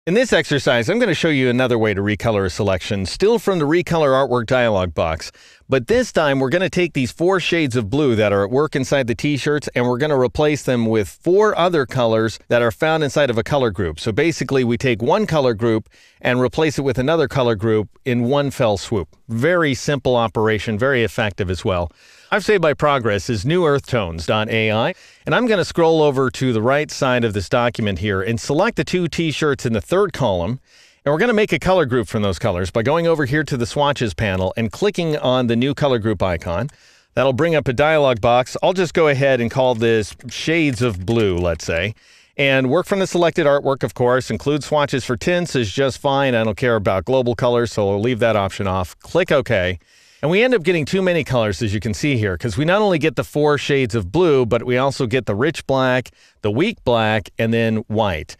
In this exercise, I'm going to show you another way to recolor a selection, still from the Recolor Artwork dialog box. But this time, we're going to take these 4 shades of blue that are at work inside the t-shirts, and we're going to replace them with 4 other colors that are found inside of a color group. So basically, we take one color group and replace it with another color group in one fell swoop. Very simple operation, very effective as well. I've saved my progress as newearthtones.ai, and I'm going to scroll over to the right side of this document here and select the 2 t-shirts in the 3rd column. And we're going to make a color group from those colors by going over here to the swatches panel and clicking on the new color group icon. That'll bring up a dialog box. I'll just go ahead and call this shades of blue, let's say. And work from the selected artwork, of course. Include swatches for tints is just fine. I don't care about global colors, so I'll leave that option off. Click OK. And we end up getting too many colors, as you can see here, because we not only get the 4 shades of blue, but we also get the rich black, the weak black, and then white.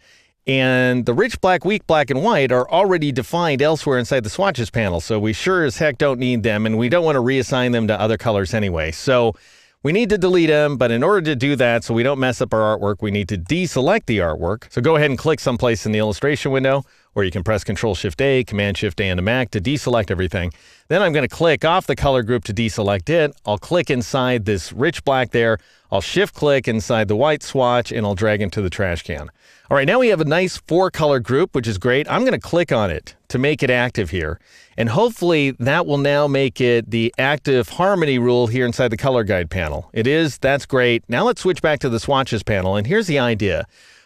And the rich black, weak black, and white are already defined elsewhere inside the swatches panel, so we sure as heck don't need them, and we don't want to reassign them to other colors anyway. So we need to delete them, but in order to do that, so we don't mess up our artwork, we need to deselect the artwork. So go ahead and click someplace in the illustration window, or you can press Control-Shift-A, Command-Shift-A on the Mac to deselect everything. Then I'm going to click off the color group to deselect it. I'll click inside this rich black there. I'll shift-click inside the white swatch, and I'll drag into the trash can. All right, now we have a nice 4-color group, which is great. I'm going to click on it to make it active here. And hopefully that will now make it the active harmony rule here inside the color guide panel. It is, that's great. Now let's switch back to the swatches panel, and here's the idea.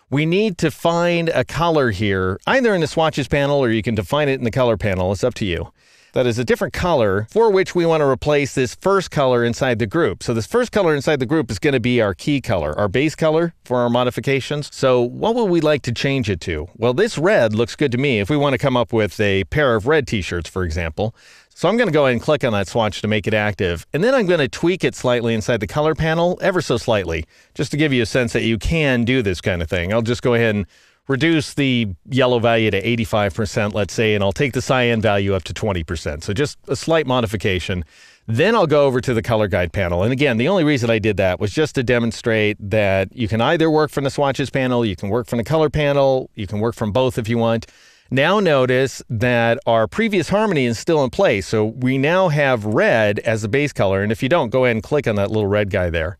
We need to find a color here, either in the swatches panel or you can define it in the color panel. It's up to you. That is a different color for which we want to replace this first color inside the group. So this first color inside the group is going to be our key color, our base color for our modifications. So what would we like to change it to? Well, this red looks good to me if we want to come up with a pair of red t-shirts, for example. So I'm going to go ahead and click on that swatch to make it active. And then I'm going to tweak it slightly inside the color panel, ever so slightly, just to give you a sense that you can do this kind of thing. I'll just go ahead and reduce the yellow value to 85%, let's say, and I'll take the cyan value up to 20%. So just a slight modification. Then I'll go over to the color guide panel. And again, the only reason I did that was just to demonstrate that you can either work from the swatches panel, you can work from the color panel, you can work from both if you want. Now notice that our previous harmony is still in place. So we now have red as the base color. And if you don't, go ahead and click on that little red guy there.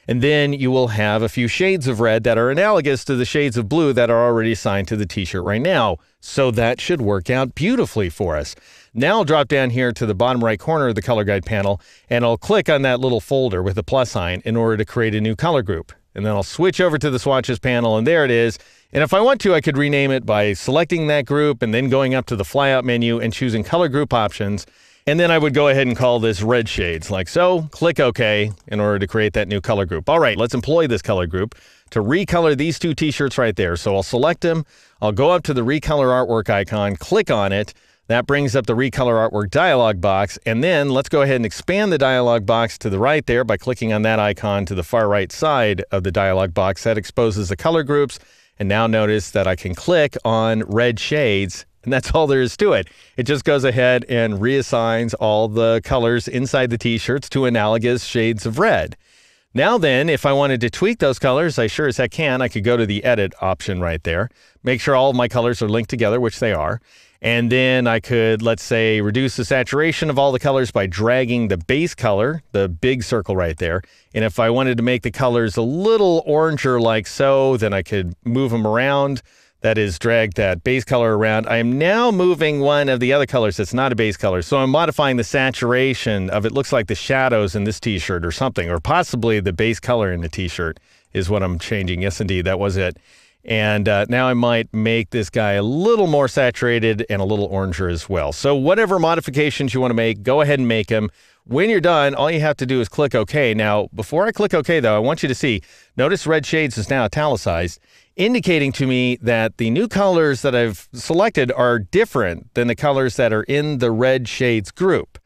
And then you will have a few shades of red that are analogous to the shades of blue that are already assigned to the t-shirt right now. So that should work out beautifully for us. Now I'll drop down here to the bottom right corner of the color guide panel, and I'll click on that little folder with the plus sign in order to create a new color group. And then I'll switch over to the swatches panel, and there it is. And if I want to, I could rename it by selecting that group and then going up to the flyout menu and choosing color group options. And then I would go ahead and call this red shades, like so. Click OK in order to create that new color group. All right, let's employ this color group to recolor these 2 t-shirts right there. So I'll select them. I'll go up to the recolor artwork icon, click on it. That brings up the recolor artwork dialog box. And then let's go ahead and expand the dialog box to the right there by clicking on that icon to the far right side of the dialog box. That exposes the color groups. And now notice that I can click on red shades. And that's all there is to it. It just goes ahead and reassigns all the colors inside the t-shirts to analogous shades of red. Now then, if I wanted to tweak those colors, I sure as heck can. I could go to the edit option right there, make sure all of my colors are linked together, which they are. And then I could, let's say, reduce the saturation of all the colors by dragging the base color, the big circle right there. And if I wanted to make the colors a little oranger like so, then I could move them around. That is, drag that base color around. I am now moving one of the other colors that's not a base color. So I'm modifying the saturation of, it looks like the shadows in this t-shirt or something, or possibly the base color in the t-shirt is what I'm changing. Yes, indeed, that was it. And now I might make this guy a little more saturated and a little oranger as well. So whatever modifications you want to make, go ahead and make them. When you're done, all you have to do is click OK. Now, before I click OK, though, I want you to see, notice red shades is now italicized, indicating to me that the new colors that I've selected are different than the colors that are in the red shades group.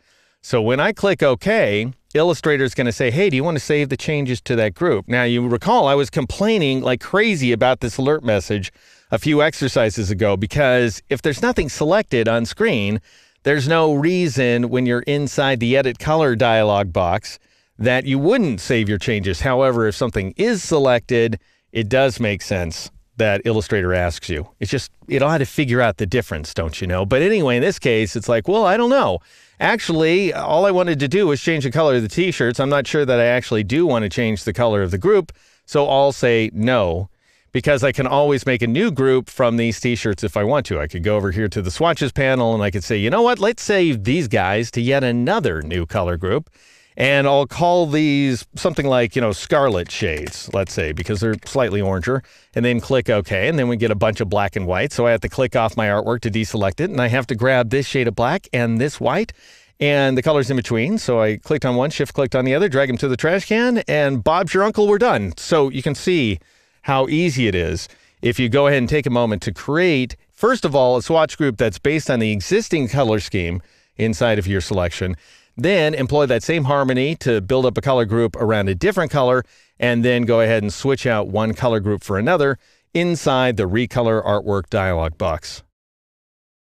So when I click OK, Illustrator is going to say, hey, do you want to save the changes to that group? Now, you recall I was complaining like crazy about this alert message a few exercises ago because if there's nothing selected on screen, there's no reason when you're inside the Edit Color dialog box that you wouldn't save your changes. However, if something is selected, it does make sense that Illustrator asks you. It's just, you don't have to figure out the difference, don't you know? But anyway, in this case, it's like, well, I don't know. Actually, all I wanted to do was change the color of the t-shirts. I'm not sure that I actually do want to change the color of the group, so I'll say no, because I can always make a new group from these t-shirts if I want to. I could go over here to the swatches panel and I could say, you know what, let's save these guys to yet another new color group. And I'll call these something like, scarlet shades, let's say, because they're slightly oranger, and then click OK. And then we get a bunch of black and white. So I have to click off my artwork to deselect it. And I have to grab this shade of black and this white and the colors in between. So I clicked on one, shift clicked on the other, drag them to the trash can, and Bob's your uncle, we're done. So you can see how easy it is if you go ahead and take a moment to create, first of all, a swatch group that's based on the existing color scheme inside of your selection. Then employ that same harmony to build up a color group around a different color, and then go ahead and switch out one color group for another inside the Recolor Artwork dialog box.